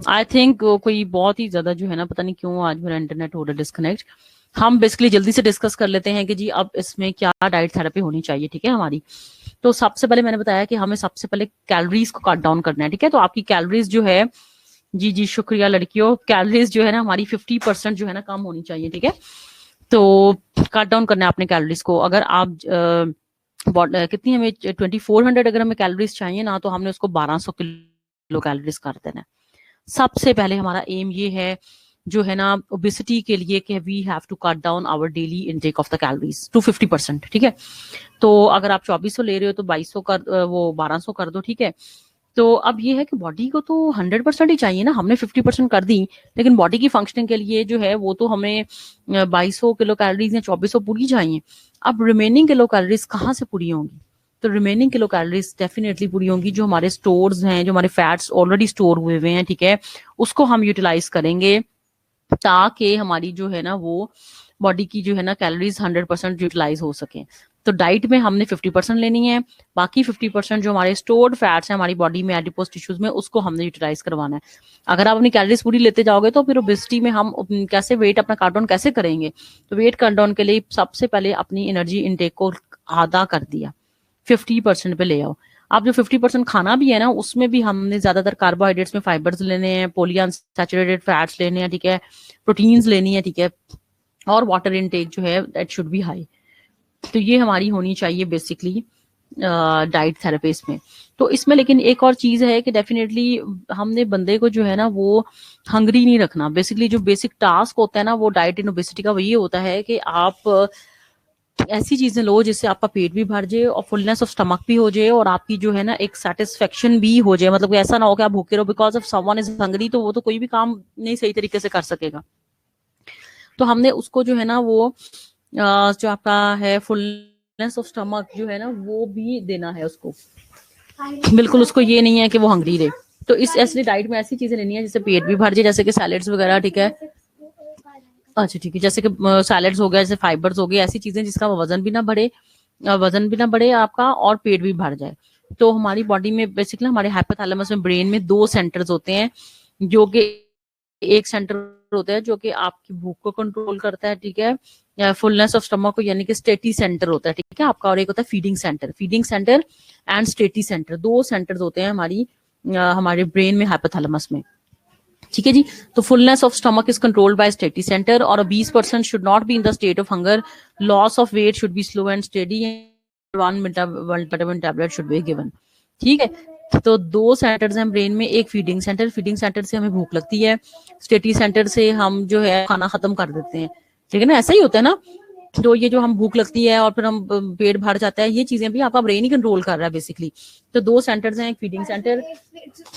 S1: आई थिंक कोई बहुत ही ज्यादा जो है ना, पता नहीं क्यों आज मेरा इंटरनेट हो रहा है डिस्कनेक्ट। हम बेसिकली जल्दी से डिस्कस कर लेते हैं कि जी अब इसमें क्या डाइट थेरेपी होनी चाहिए, ठीक है हमारी। तो सबसे पहले मैंने बताया कि हमें सबसे पहले कैलोरीज को कट डाउन करना है, ठीक है। तो आपकी कैलोरीज जो है, जी शुक्रिया लड़कियों, कैलोरीज जो है ना हमारी 50% जो है ना कम होनी चाहिए, ठीक है। तो कट डाउन करना है आपने कैलोरीज को। अगर आप कितनी हमें 2400 अगर हमें कैलोरीज चाहिए ना, तो हमने उसको 1200 किलो कैलोरीज कर देना है। सबसे पहले हमारा एम ये है जो है ना ओबेसिटी के लिए कि we have to cut down our daily intake of the calories to 50%, ठीक है। तो अगर आप 2400 ले रहे हो तो 2200 कर, वो 1200 कर दो, ठीक है। तो अब ये है कि बॉडी को तो 100% ही चाहिए ना, हमने 50% कर दी, लेकिन बॉडी की फंक्शनिंग के लिए जो है वो तो हमें 2200 किलो कैलोरीज या 2400 पूरी चाहिए। अब रिमेनिंग किलो कैलोरीज कहाँ से पूरी होंगी? तो रिमेनिंग किलो कैलोरीज डेफिनेटली पूरी होंगी जो हमारे स्टोर्स हैं, जो हमारे फैट्स ऑलरेडी स्टोर हुए हुए हैं, ठीक है, उसको हम यूटिलाइज करेंगे ताकि हमारी जो है ना वो बॉडी की जो है ना कैलोरीज 100% यूटिलाइज हो सके। तो डाइट में हमने 50% लेनी है, बाकी 50% जो हमारे स्टोर्ड फैट्स हैं हमारी बॉडी में एडिपोज टिश्यूज में, उसको हमने यूटिलाइज करवाना है। अगर आप अपनी कैलोरीज पूरी लेते जाओगे तो फिर ओबेसिटी में हम कैसे वेट अपना कट डाउन कैसे करेंगे? तो वेट कट डाउन के लिए सबसे पहले अपनी एनर्जी इनटेक को आधा कर दिया, 50% पे ले आओ। आप जो 50% खाना भी है ना, उसमें भी हमने ज्यादातर कार्बोहाइड्रेट्स में फाइबर्स लेने हैं, पॉलीअनसैचुरेटेड फैट्स लेने हैं, ठीक है, प्रोटीन्स लेनी है, ठीक है, और वाटर इनटेक जो है दैट शुड बी हाई। तो ये हमारी होनी चाहिए बेसिकली डाइट थेरेपिस्ट में। तो इसमें लेकिन एक और चीज है कि डेफिनेटली हमने बंदे को जो है ना वो हंग्री नहीं रखना। बेसिकली जो बेसिक टास्क होता है ना वो डाइट इन ओबेसिटी का वही होता है कि आप ऐसी चीजें लो जिससे आपका पेट भी भर जाए और फुलनेस ऑफ स्टमक भी हो जाए और आपकी जो है ना एक सेटिस्फेक्शन भी हो जाए। मतलब ऐसा ना हो कि आप भूखे रहो, because of someone is hungry तो वो तो कोई भी काम नहीं सही तरीके से कर सकेगा। तो हमने उसको जो है ना वो जो आपका है फुलनेस ऑफ स्टमक जो है ना वो भी देना है उसको। बिल्कुल उसको ये नहीं है कि वो हंग्री रहे। तो इस ऐसी डाइट में ऐसी चीजें लेनी है जिससे पेट भी भर जाए, जैसे कि सैलेड्स वगैरह, ठीक है। अच्छा ठीक है, जैसे कि सैलेड्स हो गया, जैसे फाइबर्स हो गए, ऐसी चीजें जिसका वजन भी ना बढ़े आपका और पेट भी भर जाए। तो हमारी बॉडी में बेसिकली हमारे हाइपोथैलेमस में ब्रेन में 2 सेंटर्स होते हैं, जो कि एक सेंटर होता है जो कि आपकी भूख को कंट्रोल करता है, ठीक है, फुलनेस ऑफ स्टमक को, यानी कि स्टेटी सेंटर होता है, ठीक है आपका, और एक होता है feeding centre and satiety centre. 2 centres होते हैं हमारे ब्रेन में हाइपोथैलेमस में, ठीक है जी। तो fullness of stomach is controlled by satiety centre और 20% should not be in the state of hunger, loss of weight should be slow and steady, 1 vitamin tablet should be given, ठीक है। तो 2 सेंटर्स हैं ब्रेन में, एक feeding centre से हमें भूख लगती है, स्टेटी सेंटर से हम जो है खाना खत्म कर देते हैं, ठीक है ना, ऐसा ही होता है ना। तो ये जो हम भूख लगती है और फिर हम पेट भर जाता है, ये चीजें भी आपका ब्रेन ही कंट्रोल कर रहा है बेसिकली। तो 2 सेंटर्स हैं, एक फीडिंग सेंटर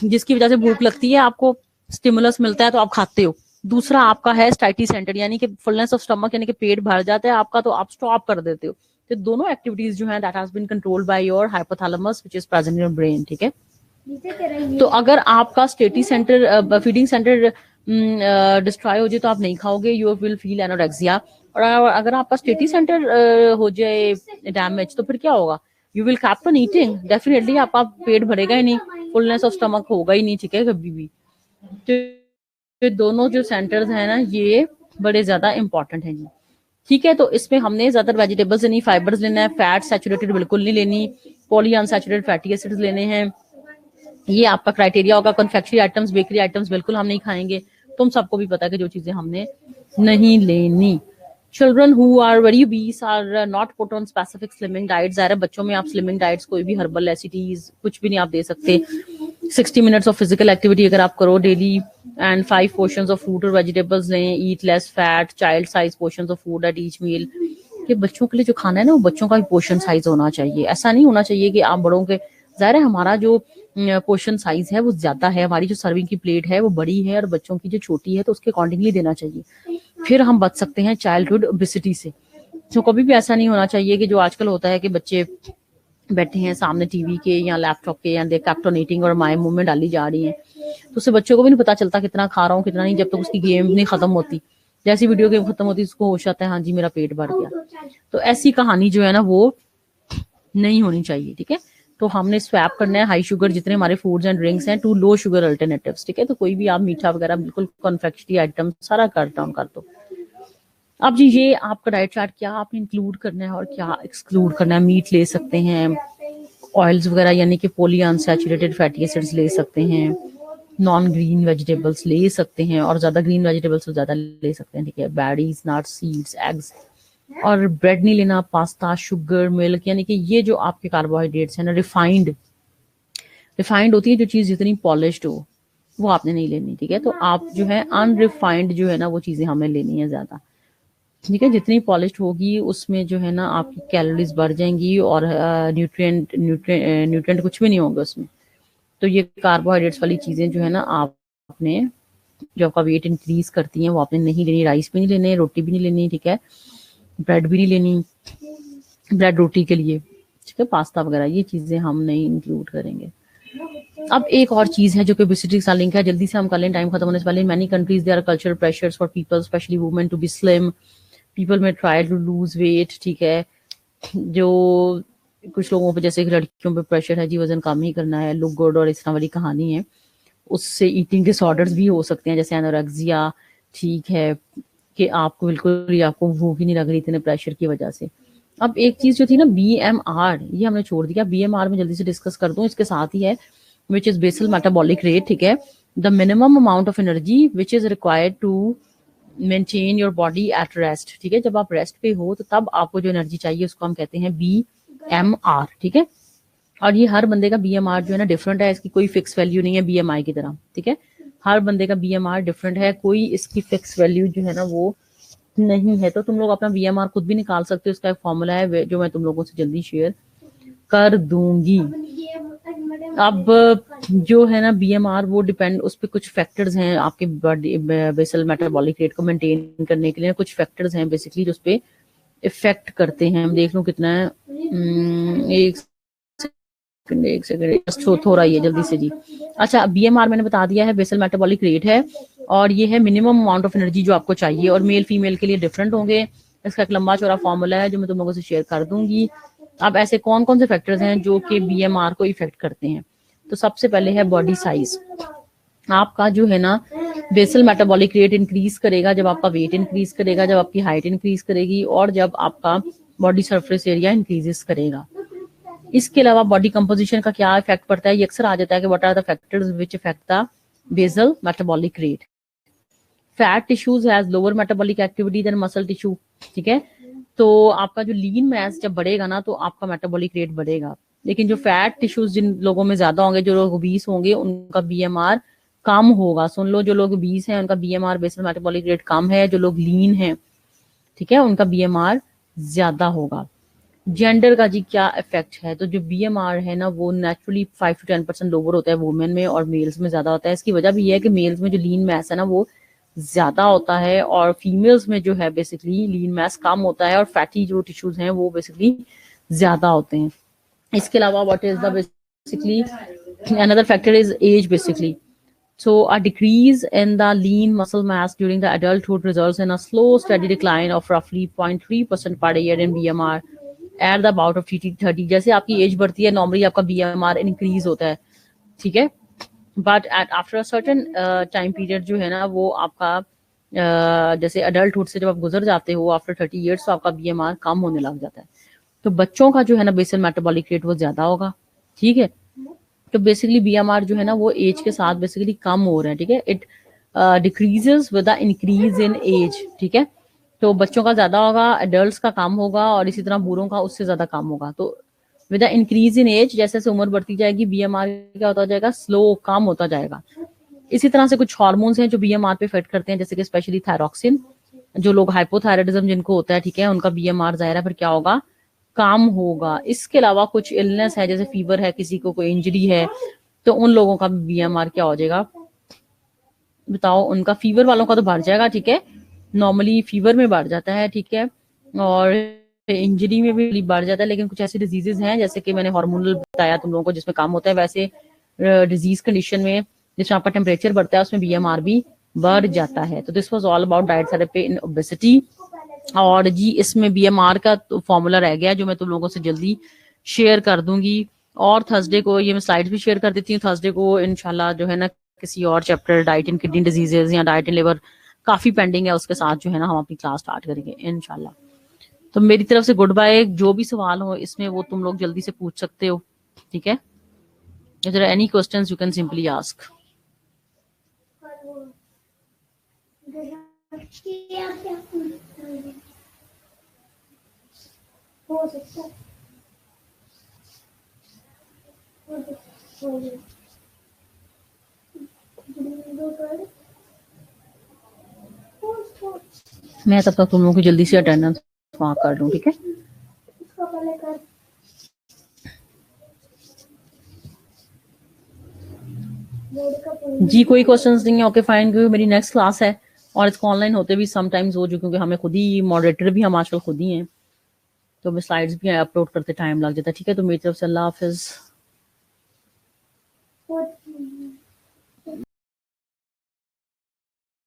S1: जिसकी वजह से भूख लगती है, आपको स्टिमुलस मिलता है तो आप खाते हो, दूसरा आपका है स्टाइटी सेंटर यानी कि फुलनेस ऑफ स्टमक यानी कि पेट भर जाता है आपका तो आप स्टॉप कर देते हो। तो दोनों एक्टिविटीज जो है that has been controlled by your hypothalamus which is present in your brain, ठीक है। तो अगर आपका satiety centre feeding centre destroy हो जाए तो आप नहीं खाओगे, यू विल फील एनोरेक्सिया। और अगर आपका स्टेटी सेंटर हो जाए डैमेज तो फिर क्या होगा? You will keep on eating, definitely आपका पेट भरेगा ही नहीं, फुलनेस ऑफ स्टमक होगा ही नहीं, ठीक है, कभी भी। तो दोनों जो सेंटर्स हैं ना ये बड़े ज्यादा इंपॉर्टेंट हैं जी, ठीक है। तो इसमें हमने ज्यादातर वेजिटेबल्स लेनी, फाइबर्स लेना है, फैट सैचुरेटेड बिल्कुल नहीं लेनी, पॉली अनसैचुरेटेड फैटी एसिड्स लेने हैं, ये आपका क्राइटेरिया होगा। कन्फेक्शनरी आइटम्स, बेकरी आइटम्स बिल्कुल हम नहीं खाएंगे, तुम सबको भी पता है कि जो चीजें हमने नहीं लेनी। Children who are very obese are not put on specific slimming diet. ज़ाहिर है बच्चों में आप स्लिमिंग डाइट्स कोई भी हर्बल ऐसी चीज कुछ भी नहीं आप दे सकते। 60 मिनट्स ऑफ फिजिकल एक्टिविटी अगर आप करो daily, and 5 portions of fruit और वेजिटेबल्स लें, eat less fat, child size portions of food at each meal. कि बच्चों के लिए जो खाना है ना वो बच्चों का भी पोर्शन साइज होना चाहिए। ऐसा नहीं होना चाहिए कि आप बड़ों के, जाहिर है हमारा जो पोर्शन साइज है वो ज्यादा है, हमारी जो सर्विंग की प्लेट है वो बड़ी है और बच्चों की जो छोटी है, तो उसके अकॉर्डिंगली देना चाहिए, फिर हम बच सकते हैं चाइल्डहुड ओबेसिटी से। तो कभी भी ऐसा नहीं होना चाहिए कि जो आजकल होता है कि बच्चे बैठे हैं सामने टीवी के या लैपटॉप के, या दे कैप्टोनेटिंग और माए मुंह में डाली जा रही है, तो उससे बच्चों को भी नहीं पता चलता कितना खा रहा हूँ कितना नहीं, जब तक उसकी गेम नहीं खत्म होती। जैसी वीडियो गेम खत्म होती है उसको होश आता है, हाँ जी मेरा पेट भर गया। तो ऐसी कहानी जो है ना वो नहीं होनी चाहिए, ठीक है। तो हमने स्वैप करना है हाई शुगर जितने हमारे फूड्स एंड ड्रिंक्स हैं टू लो शुगर अल्टरनेटिव्स, ठीक है। तो कोई भी आप मीठा वगैरह बिल्कुल कॉन्फेक्शनरी आइटम सारा कट डाउन कर दो। अब जी ये आपका डाइट चार्ट क्या आपने इंक्लूड करना है और क्या एक्सक्लूड करना है। मीट ले सकते हैं, ऑयल्स वगैरह यानी कि पॉली अनसैचुरेटेड फैटी एसिड्स ले सकते हैं, नॉन ग्रीन वेजिटेबल्स ले सकते हैं, और ज्यादा ग्रीन वेजिटेबल्स तो ज्यादा ले सकते हैं, ठीक है। बेरीज, नट्स, सीड्स, एग्स, और ब्रेड नहीं लेना, पास्ता, शुगर, मिल्क, यानी कि ये जो आपके कार्बोहाइड्रेट्स है ना, रिफाइंड होती है जो चीज जितनी पॉलिश्ड हो वो आपने नहीं लेनी, ठीक है। तो आप जो है अनरिफाइंड जो है ना वो चीजें हमें लेनी है ज्यादा, ठीक है। जितनी पॉलिश्ड होगी उसमें जो है ना आपकी कैलोरीज बढ़ जाएंगी और न्यूट्रिएंट कुछ भी नहीं होंगे उसमें। तो ये कार्बोहाइड्रेट्स वाली चीजें जो है ना आपने, जो आपका वेट इंक्रीज करती हैं वो आपने नहीं लेनी। राइस भी नहीं लेने, रोटी भी नहीं लेनी, ठीक है। ब्रेड भी नहीं लेनी, ब्रेड रोटी के लिए, ठीक है। पास्ता वगैरह ये चीजें हम नहीं इंक्लूड करेंगे। अब एक और चीज है जो कि ओबेसिटी के साथ लिंक है, जल्दी से हम कर लें, टाइम खत्म होने से पहले। Many countries there are cultural pressures for people specially women to be slim, people may try to lose weight, ठीक है। जो कुछ लोगों पे जैसे लड़कियों पे प्रेशर है जी वजन कम ही करना है, लुक गुड और इस तरह वाली कहानी है, उससे ईटिंग डिसऑर्डर्स भी हो सकते हैं जैसे एनोरेक्सिया, ठीक है, कि आपको बिल्कुल ही आपको भूख ही नहीं लग रही इतने प्रेशर की वजह से। अब एक चीज जो थी ना बीएमआर, ये हमने छोड़ दिया। बीएमआर में जल्दी से डिस्कस कर दूं, इसके साथ ही है which is basal metabolic rate, ठीक है। The minimum amount of energy which is required to maintain your body at rest, ठीक है। जब आप रेस्ट पे हो तो तब आपको जो एनर्जी चाहिए उसको हम कहते हैं बीएमआर, ठीक है। और ये हर बंदे का बीएमआर जो है ना डिफरेंट है, इसकी कोई फिक्स वैल्यू नहीं है बीएमआई की तरह, ठीक है। हर बंदे का बीएमआर डिफरेंट है, कोई इसकी फिक्स वैल्यू जो है ना वो नहीं है। तो तुम लोग अपना बीएमआर खुद भी निकाल सकते हो, उसका एक फॉर्मूला है जो मैं तुम लोगों से जल्दी शेयर कर दूंगी। अब जो है ना बीएमआर वो डिपेंड, उस पर कुछ फैक्टर्स हैं आपके बॉडी बेसल मेटाबॉलिक रेट को मेंटेन करने के लिए, कुछ फैक्टर्स हैं बेसिकली जो उस पर इफेक्ट करते हैं। हम देख लो कितना है, एक सेकंड थोड़ा ही है जल्दी से जी। अच्छा बीएमआर मैंने बता दिया है, बेसल मेटाबॉलिक रेट है, और ये है मिनिमम अमाउंट ऑफ एनर्जी जो आपको चाहिए, और मेल फीमेल के लिए डिफरेंट होंगे। इसका एक लंबा चौड़ा फॉर्मूला है जो मैं तुम लोगों से शेयर कर दूंगी। अब ऐसे कौन कौन से फैक्टर्स हैं जो कि बीएमआर को इफेक्ट करते हैं। तो सबसे पहले है बॉडी साइज। आपका जो है ना बेसल मेटाबॉलिक रेट इंक्रीज करेगा जब आपका वेट इंक्रीज करेगा, जब आपकी हाइट इंक्रीज करेगी, और जब आपका बॉडी सरफेस एरिया इंक्रीजेस करेगा। इसके अलावा बॉडी कंपोजिशन का क्या इफेक्ट पड़ता है, ये अक्सर आ जाता है कि what are the factors which effect the basal metabolic rate. Fat tissues has lower metabolic activity than muscle tissue, ठीक है। तो आपका जो लीन मैस जब बढ़ेगा ना तो आपका मेटाबॉलिक रेट बढ़ेगा, लेकिन जो फैट टिश्यूज जिन लोगों में ज्यादा होंगे, जो लोग 20 होंगे, उनका बीएमआर कम होगा। सुन लो, जो लोग 20 हैं उनका बीएमआर बेसल मेटाबॉलिक रेट कम है, जो लोग लीन हैं, ठीक है, उनका बीएमआर ज्यादा होगा। जेंडर का जी क्या इफेक्ट है, तो जो बीएमआर है ना वो नेचुरली 5 to 10% लोअर होता है वुमेन में, और मेल्स में ज्यादा होता है। इसकी वजह भी ये है कि मेल्स में जो लीन मैस है ना वो ज्यादा होता है, और फीमेल्स में जो है बेसिकली लीन मैस कम होता है, और फैटी जो टिश्यूज हैं वो बेसिकली ज्यादा होते हैं। इसके अलावा what is the basically another factor is age basically. So a decrease in the lean muscle mass during the adulthood results in a slow, steady decline of roughly 0.3% per year in BMR at the about of 30. जैसे आपकी as बढ़ती है normally आपका BMR increase होता है, ठीक है। But at after a certain time period जो है ना वो आपका जैसे अडल्टहुड से जब आप गुजर जाते हो आफ्टर 30 ईयर्स तो आपका BMR कम होने लग जाता है। तो बच्चों का जो है ना बेसल मेटाबॉलिक रेट वो ज्यादा होगा, ठीक है। तो बेसिकली बीएमआर जो है ना वो एज के साथ बेसिकली कम हो रहा है, ठीक है। It decreases with the increase in age, ठीक है। तो बच्चों का ज्यादा होगा, एडल्ट्स का कम होगा, और इसी तरह बूढ़ों का उससे ज्यादा कम होगा। तो with the increase in age, जैसे जैसे उम्र बढ़ती जाएगी बीएमआर क्या होता जाएगा, स्लो, कम होता जाएगा। इसी तरह से कुछ हार्मोन्स हैं जो बीएमआर पे इफेक्ट करते हैं, जैसे कि स्पेशली थायरॉक्सिन। जो लोग हाइपोथायराइडिज्म जिनको होता है, ठीक है, उनका बीएमआर जाहिर है फिर क्या होगा, काम होगा। इसके अलावा कुछ इलनेस है, जैसे फीवर है, किसी को कोई इंजरी है, तो उन लोगों का बीएमआर क्या हो जाएगा, बताओ। उनका फीवर वालों का तो बढ़ जाएगा, ठीक है, नॉर्मली फीवर में बढ़ जाता है, ठीक है, और इंजरी में भी बढ़ जाता है। लेकिन कुछ ऐसी डिजीजेज हैं, जैसे कि मैंने हार्मोनल बताया तुम लोगों को, जिसमें काम होता है, वैसे डिजीज कंडीशन में जिसमें आपका टेम्परेचर बढ़ता है उसमें बीएमआर भी बढ़ जाता है। तो this was all about diet therapy in obesity. और जी इसमें बीएमआर का तो फॉर्मूला रह गया जो मैं तुम लोगों से जल्दी शेयर कर दूंगी। और थर्सडे को ये मैं स्लाइड्स भी शेयर कर देती हूँ। थर्सडे को इंशाल्लाह जो है ना किसी और चैप्टर, डाइट इन किडनी डिजीजेज या डाइट इन लिवर, काफी पेंडिंग है, उसके साथ जो है ना हम अपनी क्लास स्टार्ट करेंगे इंशाल्लाह। तो मेरी तरफ से गुड बाय। जो भी सवाल हो इसमें वो तुम लोग जल्दी से पूछ सकते हो, ठीक है। If there are any questions, you can simply ask. मैं तब तक तुम लोगों की जल्दी से अटेंडेंस मार्क कर लूं, ठीक है। जी कोई क्वेश्चंस नहीं है, ओके फाइन, क्योंकि मेरी नेक्स्ट क्लास है और इसको ऑनलाइन होते भी समटाइम्स हो जो, क्योंकि हमें खुद ही मॉडरेटर भी हम आजकल खुद ही हैं, तो हमें स्लाइड्स भी अपलोड करते टाइम लग जाता है, ठीक है। तो मेरी तरफ से अल्लाह हाफिज।